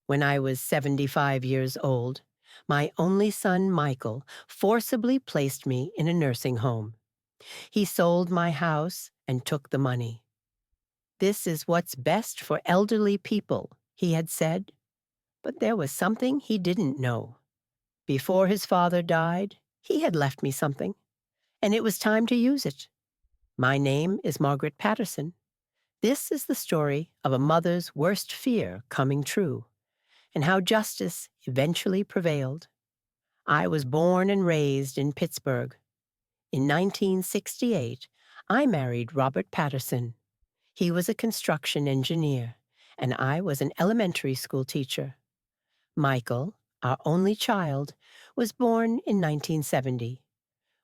When I was 75 years old, my only son, Michael, forcibly placed me in a nursing home. He sold my house and took the money. "This is what's best for elderly people," he had said. But there was something he didn't know. Before his father died, he had left me something, and it was time to use it. My name is Margaret Patterson. This is the story of a mother's worst fear coming true, and how justice eventually prevailed. I was born and raised in Pittsburgh. In 1968, I married Robert Patterson. He was a construction engineer, and I was an elementary school teacher. Michael, our only child, was born in 1970.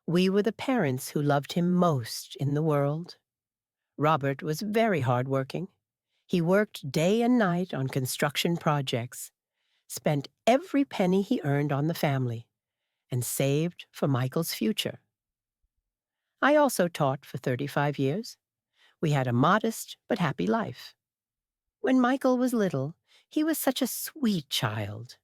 We were the parents who loved him most in the world. Robert was very hardworking. He worked day and night on construction projects, spent every penny he earned on the family, and saved for Michael's future. I also taught for 35 years. We had a modest but happy life. When Michael was little, he was such a sweet child.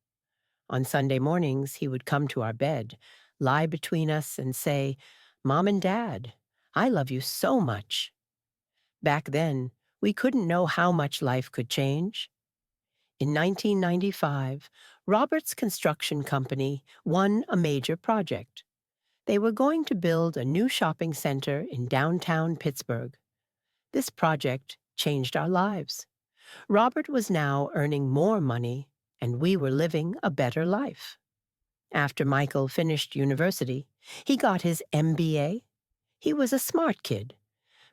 On Sunday mornings, he would come to our bed, lie between us, and say, "Mom and Dad, I love you so much." Back then, we couldn't know how much life could change. In 1995, Robert's construction company won a major project. They were going to build a new shopping center in downtown Pittsburgh. This project changed our lives. Robert was now earning more money, and we were living a better life. After Michael finished university, he got his MBA. He was a smart kid,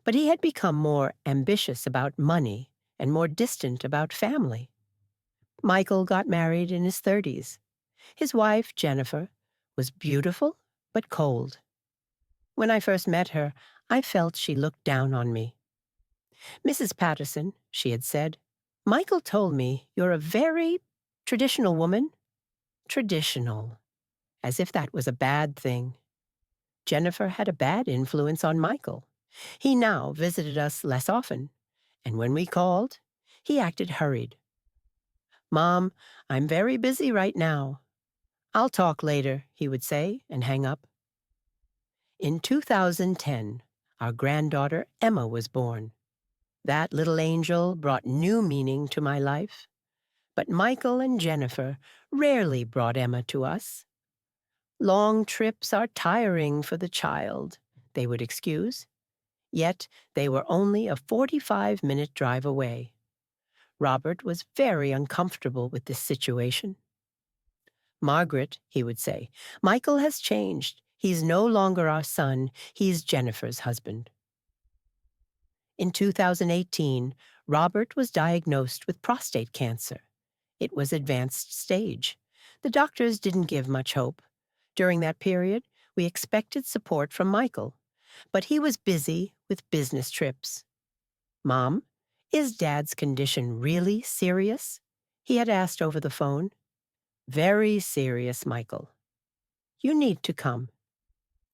but he had become more ambitious about money and more distant about family. Michael got married in his 30s. His wife, Jennifer, was beautiful but cold. When I first met her, I felt she looked down on me. "Mrs. Patterson," she had said, "Michael told me you're a very traditional woman." Traditional. As if that was a bad thing. Jennifer had a bad influence on Michael. He now visited us less often, and when we called, he acted hurried. "Mom, I'm very busy right now." "I'll talk later," he would say and hang up. In 2010, our granddaughter Emma was born. That little angel brought new meaning to my life. But Michael and Jennifer rarely brought Emma to us. "Long trips are tiring for the child," they would excuse. Yet they were only a 45-minute drive away. Robert was very uncomfortable with this situation. "Margaret," he would say, "Michael has changed. He's no longer our son. He's Jennifer's husband." In 2018, Robert was diagnosed with prostate cancer. It was advanced stage. The doctors didn't give much hope. During that period, we expected support from Michael, but he was busy with business trips. "Mom, is Dad's condition really serious?" he had asked over the phone. "Very serious, Michael. You need to come."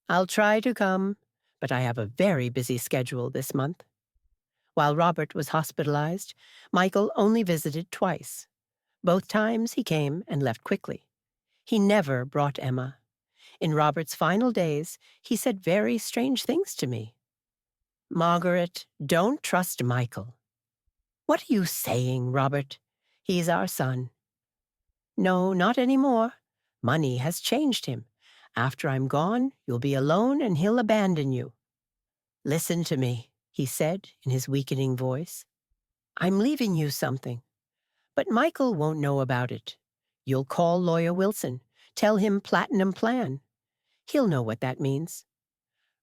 "I'll try to come, but I have a very busy schedule this month." While Robert was hospitalized, Michael only visited twice. Both times he came and left quickly. He never brought Emma. In Robert's final days, he said very strange things to me. "Margaret, don't trust Michael." "What are you saying, Robert? He's our son." "No, not anymore. Money has changed him. After I'm gone, you'll be alone and he'll abandon you." "Listen to me," he said in his weakening voice. "I'm leaving you something. But Michael won't know about it. You'll call Lawyer Wilson. Tell him Platinum Plan. He'll know what that means.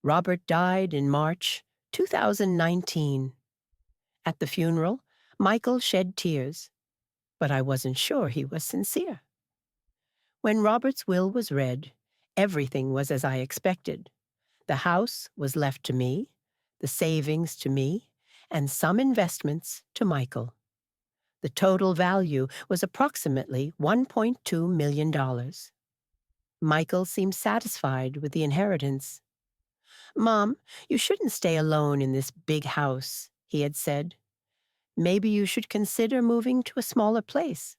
Robert died in March 2019. At the funeral, Michael shed tears, but I wasn't sure he was sincere. When Robert's will was read, everything was as I expected. The house was left to me, the savings to me, and some investments to Michael. The total value was approximately $1.2 million. Michael seemed satisfied with the inheritance. "Mom, you shouldn't stay alone in this big house," he had said. "Maybe you should consider moving to a smaller place."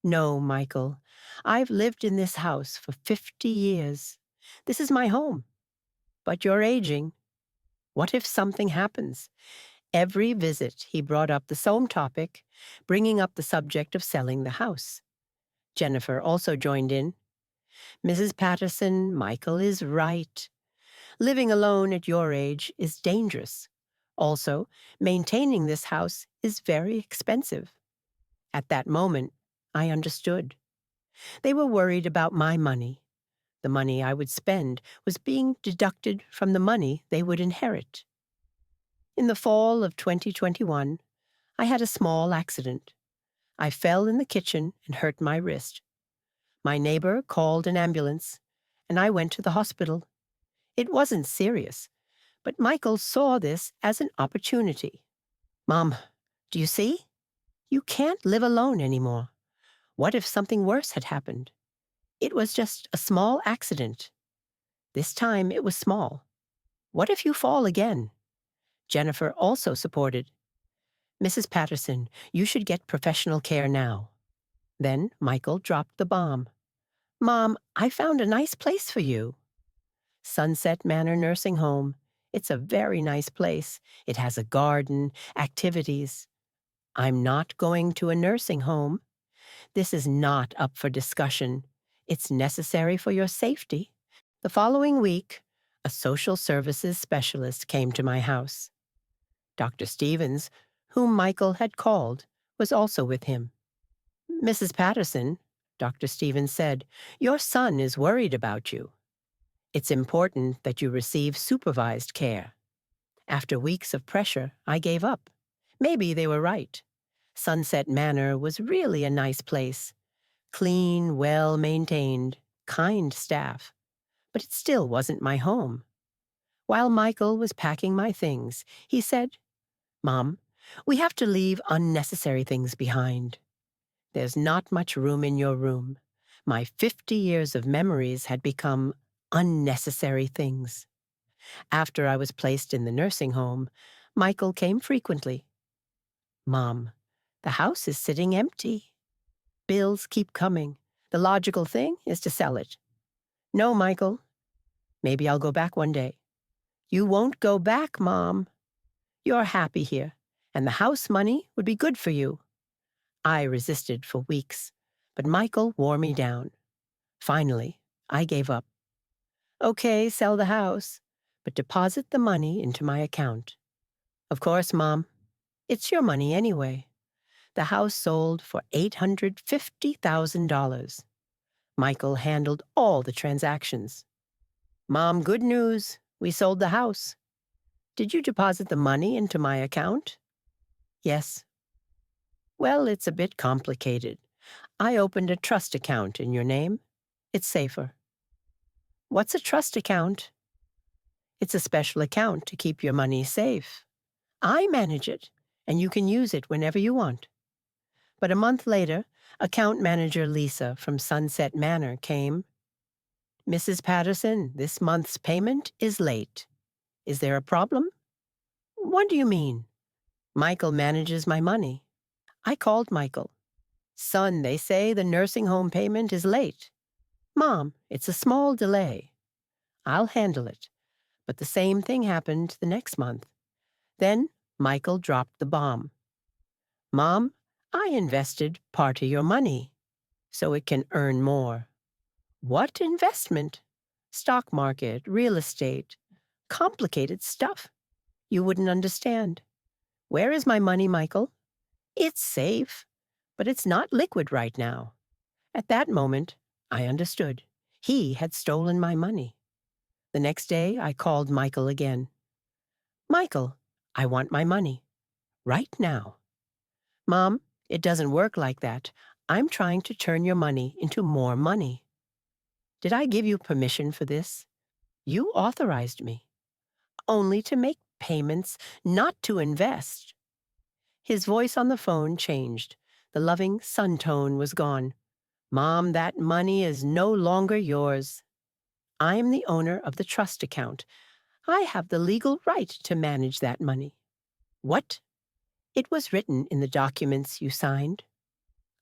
No, Michael. I've lived in this house for 50 years. This is my home. But you're aging. What if something happens? Every visit, he brought up the same topic, bringing up the subject of selling the house. Jennifer also joined in. Mrs. Patterson, Michael is right. Living alone at your age is dangerous. Also, maintaining this house is very expensive. At that moment, I understood. They were worried about my money. The money I would spend was being deducted from the money they would inherit. In the fall of 2021, I had a small accident. I fell in the kitchen and hurt my wrist. My neighbor called an ambulance, and I went to the hospital. It wasn't serious, but Michael saw this as an opportunity. Mom, do you see? You can't live alone anymore. What if something worse had happened? It was just a small accident. This time it was small. What if you fall again? Jennifer also supported. Mrs. Patterson, you should get professional care now. Then Michael dropped the bomb. Mom, I found a nice place for you. Sunset Manor Nursing Home. It's a very nice place. It has a garden, activities. I'm not going to a nursing home. This is not up for discussion. It's necessary for your safety. The following week, a social services specialist came to my house. Dr. Stevens, whom Michael had called, was also with him. Mrs. Patterson, Dr. Stevens said, your son is worried about you. It's important that you receive supervised care. After weeks of pressure, I gave up. Maybe they were right. Sunset Manor was really a nice place. Clean, well-maintained, kind staff. But it still wasn't my home. While Michael was packing my things, he said, Mom, we have to leave unnecessary things behind. There's not much room in your room. My 50 years of memories had become unnecessary things. After I was placed in the nursing home, Michael came frequently. Mom, the house is sitting empty. Bills keep coming. The logical thing is to sell it. No, Michael. Maybe I'll go back one day. You won't go back, Mom. You're happy here, and the house money would be good for you. I resisted for weeks, but Michael wore me down. Finally, I gave up. Okay, sell the house, but deposit the money into my account. Of course, Mom. It's your money anyway. The house sold for $850,000. Michael handled all the transactions. Mom, good news. We sold the house. Did you deposit the money into my account? Yes. Well, it's a bit complicated. I opened a trust account in your name. It's safer. What's a trust account? It's a special account to keep your money safe. I manage it, and you can use it whenever you want. But a month later, account manager Lisa from Sunset Manor came. Mrs. Patterson, this month's payment is late. Is there a problem? What do you mean? Michael manages my money. I called Michael. Son, they say the nursing home payment is late. Mom, it's a small delay. I'll handle it. But the same thing happened the next month. Then Michael dropped the bomb. Mom, I invested part of your money so it can earn more. What investment? Stock market, real estate, complicated stuff. You wouldn't understand. Where is my money, Michael? It's safe, but it's not liquid right now. At that moment, I understood. He had stolen my money. The next day, I called Michael again. Michael, I want my money. Right now. Mom, it doesn't work like that. I'm trying to turn your money into more money. Did I give you permission for this? You authorized me. Only to make payments, not to invest. His voice on the phone changed. The loving son tone was gone. Mom, that money is no longer yours. I'm the owner of the trust account. I have the legal right to manage that money. What? It was written in the documents you signed.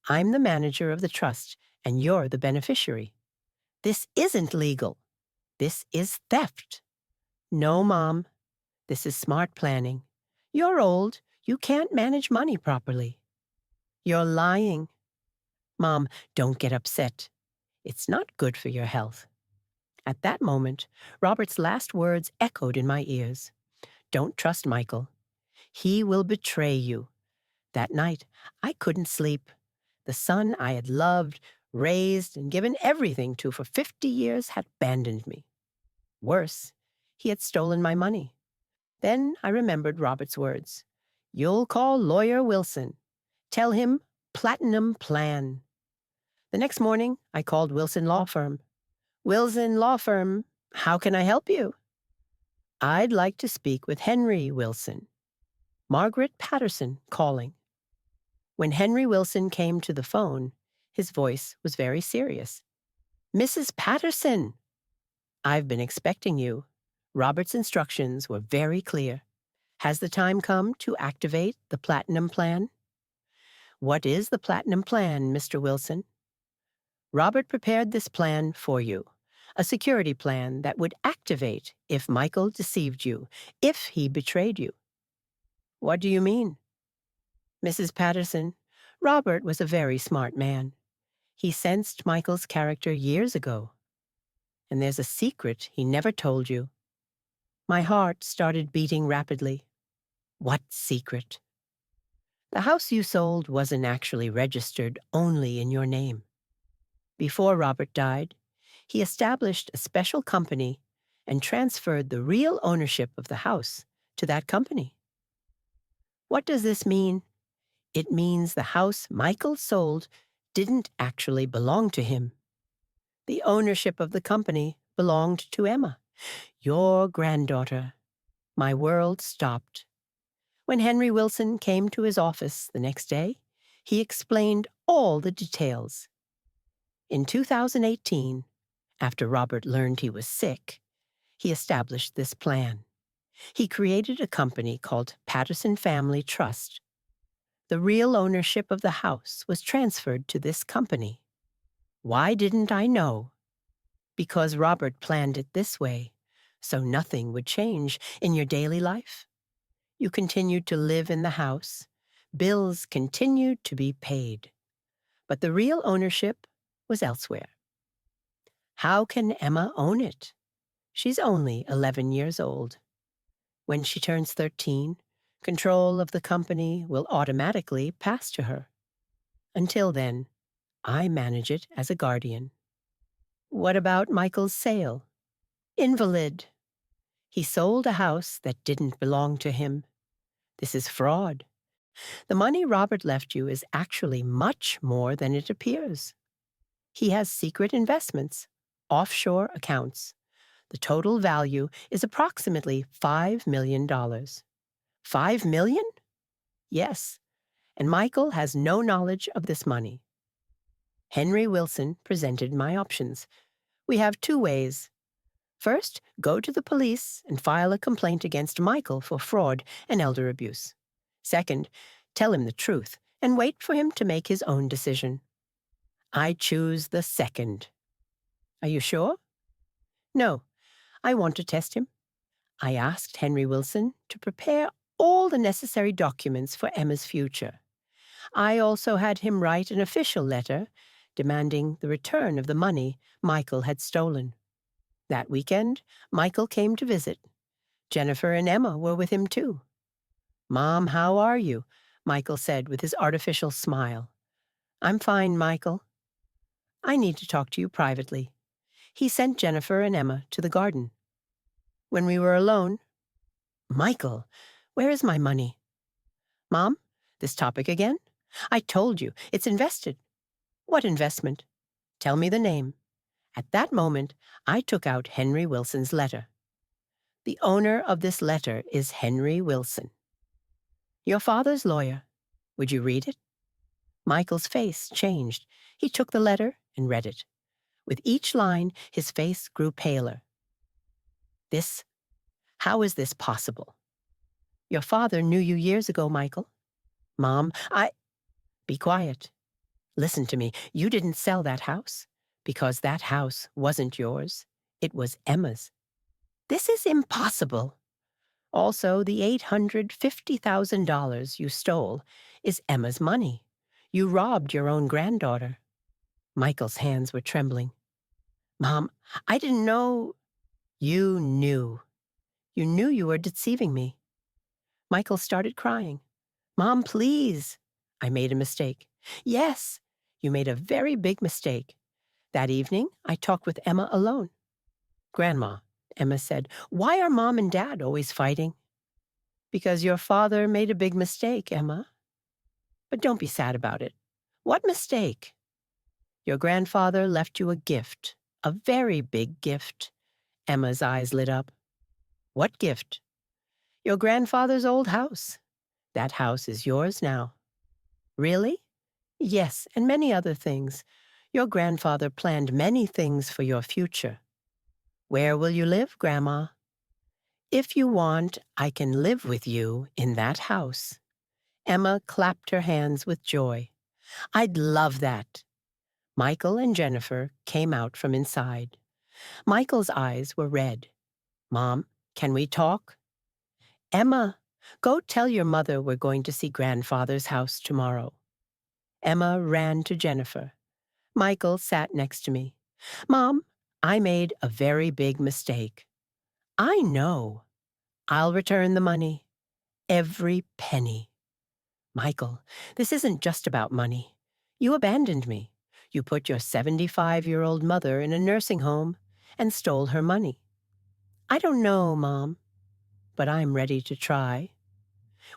I'm the manager of the trust, and you're the beneficiary. This isn't legal. This is theft. No, Mom. This is smart planning. You're old. You can't manage money properly. You're lying. Mom, don't get upset. It's not good for your health. At that moment, Robert's last words echoed in my ears. Don't trust Michael. He will betray you. That night, I couldn't sleep. The son I had loved, raised, and given everything to for 50 years had abandoned me. Worse, he had stolen my money. Then I remembered Robert's words. You'll call Lawyer Wilson. Tell him platinum plan. The next morning, I called Wilson Law Firm. Wilson Law Firm, how can I help you? I'd like to speak with Henry Wilson. Margaret Patterson calling. When Henry Wilson came to the phone, his voice was very serious. Mrs. Patterson, I've been expecting you. Robert's instructions were very clear. Has the time come to activate the Platinum Plan? What is the Platinum Plan, Mr. Wilson? Robert prepared this plan for you, a security plan that would activate if Michael deceived you, if he betrayed you. What do you mean? Mrs. Patterson, Robert was a very smart man. He sensed Michael's character years ago. And there's a secret he never told you. My heart started beating rapidly. What secret? The house you sold wasn't actually registered only in your name. Before Robert died, he established a special company and transferred the real ownership of the house to that company. What does this mean? It means the house Michael sold didn't actually belong to him. The ownership of the company belonged to Emma, your granddaughter. My world stopped. When Henry Wilson came to his office the next day, he explained all the details. In 2018, after Robert learned he was sick, he established this plan. He created a company called Patterson Family Trust. The real ownership of the house was transferred to this company. Why didn't I know? Because Robert planned it this way, so nothing would change in your daily life. You continued to live in the house. Bills continued to be paid. But the real ownership was elsewhere. How can Emma own it? She's only 11 years old. When she turns 13, control of the company will automatically pass to her. Until then, I manage it as a guardian. What about Michael's sale? Invalid. He sold a house that didn't belong to him. This is fraud. The money Robert left you is actually much more than it appears. He has secret investments, offshore accounts. The total value is approximately $5 million. $5 million? Yes, and Michael has no knowledge of this money. Henry Wilson presented my options. We have two ways. First, go to the police and file a complaint against Michael for fraud and elder abuse. Second, tell him the truth and wait for him to make his own decision. I choose the second. Are you sure? No, I want to test him. I asked Henry Wilson to prepare all the necessary documents for Emma's future. I also had him write an official letter demanding the return of the money Michael had stolen. That weekend, Michael came to visit. Jennifer and Emma were with him too. Mom, how are you? Michael said with his artificial smile. I'm fine, Michael. I need to talk to you privately. He sent Jennifer and Emma to the garden. When we were alone, Michael, where is my money? Mom, this topic again? I told you, it's invested. What investment? Tell me the name. At that moment, I took out Henry Wilson's letter. The owner of this letter is Henry Wilson. Your father's lawyer. Would you read it? Michael's face changed. He took the letter and read it. With each line, his face grew paler. How is this possible? Your father knew you years ago, Michael. Mom, Be quiet. Listen to me. You didn't sell that house because that house wasn't yours. It was Emma's. This is impossible. Also, the $850,000 you stole is Emma's money. You robbed your own granddaughter. Michael's hands were trembling. Mom, I didn't know. You knew. You knew you were deceiving me. Michael started crying. Mom, please. I made a mistake. Yes, you made a very big mistake. That evening, I talked with Emma alone. Grandma, Emma said, why are Mom and Dad always fighting? Because your father made a big mistake, Emma. But don't be sad about it. What mistake? Your grandfather left you a gift, a very big gift. Emma's eyes lit up. What gift? Your grandfather's old house. That house is yours now. Really? Yes, and many other things. Your grandfather planned many things for your future. Where will you live, Grandma? If you want, I can live with you in that house. Emma clapped her hands with joy. I'd love that. Michael and Jennifer came out from inside. Michael's eyes were red. Mom, can we talk? Emma, go tell your mother we're going to see Grandfather's house tomorrow. Emma ran to Jennifer. Michael sat next to me. Mom, I made a very big mistake. I know. I'll return the money. Every penny. Michael, this isn't just about money. You abandoned me. You put your 75-year-old mother in a nursing home and stole her money. I don't know, Mom, but I'm ready to try.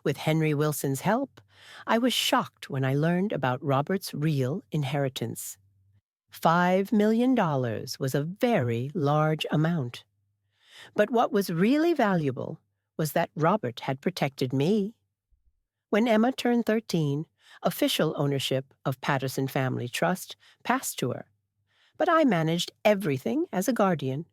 With Henry Wilson's help, I was shocked when I learned about Robert's real inheritance. $5 million was a very large amount. But what was really valuable was that Robert had protected me. When Emma turned 13, official ownership of Patterson Family Trust passed to her. But I managed everything as a guardian.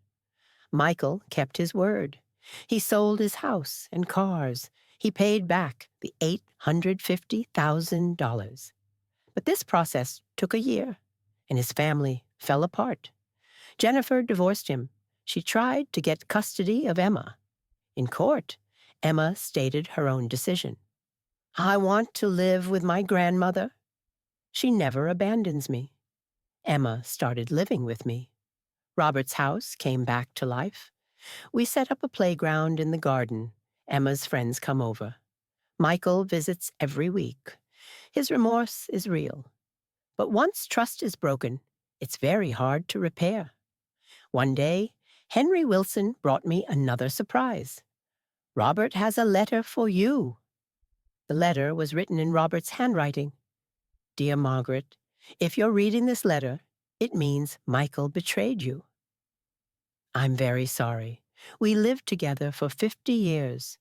Michael kept his word. He sold his house and cars. He paid back the $850,000. But this process took a year, and his family fell apart. Jennifer divorced him. She tried to get custody of Emma. In court, Emma stated her own decision. I want to live with my grandmother. She never abandons me. Emma started living with me. Robert's house came back to life. We set up a playground in the garden. Emma's friends come over. Michael visits every week. His remorse is real. But once trust is broken, it's very hard to repair. One day, Henry Wilson brought me another surprise. Robert has a letter for you. The letter was written in Robert's handwriting. Dear Margaret, if you're reading this letter, it means Michael betrayed you. I'm very sorry. We lived together for 50 years.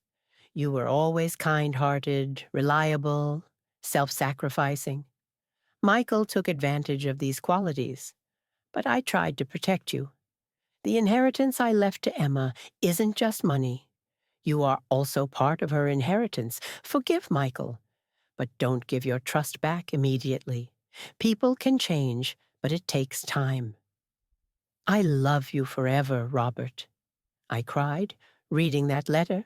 You were always kind-hearted, reliable, self-sacrificing. Michael took advantage of these qualities, but I tried to protect you. The inheritance I left to Emma isn't just money. You are also part of her inheritance. Forgive Michael, but don't give your trust back immediately. People can change, but it takes time. I love you forever, Robert. I cried, reading that letter.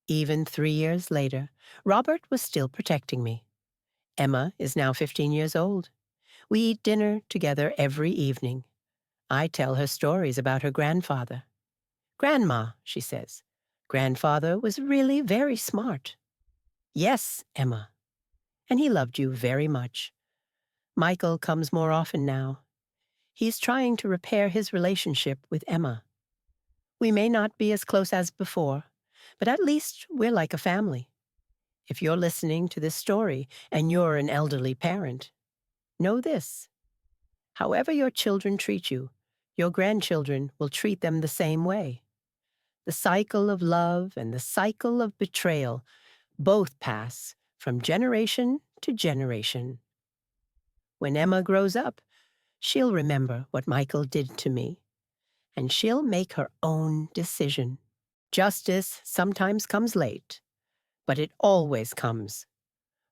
Even 3 years later, Robert was still protecting me. Emma is now 15 years old. We eat dinner together every evening. I tell her stories about her grandfather. Grandma, she says, grandfather was really very smart. Yes, Emma. And he loved you very much. Michael comes more often now. He's trying to repair his relationship with Emma. We may not be as close as before, but at least we're like a family. If you're listening to this story and you're an elderly parent, know this. However your children treat you, your grandchildren will treat them the same way. The cycle of love and the cycle of betrayal both pass from generation to generation. When Emma grows up, she'll remember what Michael did to me, and she'll make her own decision. Justice sometimes comes late, but it always comes.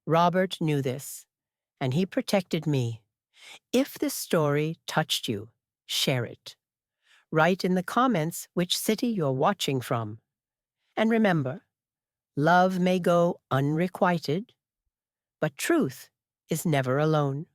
Robert knew this, and he protected me. If this story touched you, share it. Write in the comments which city you're watching from. And remember, love may go unrequited, but truth is never alone.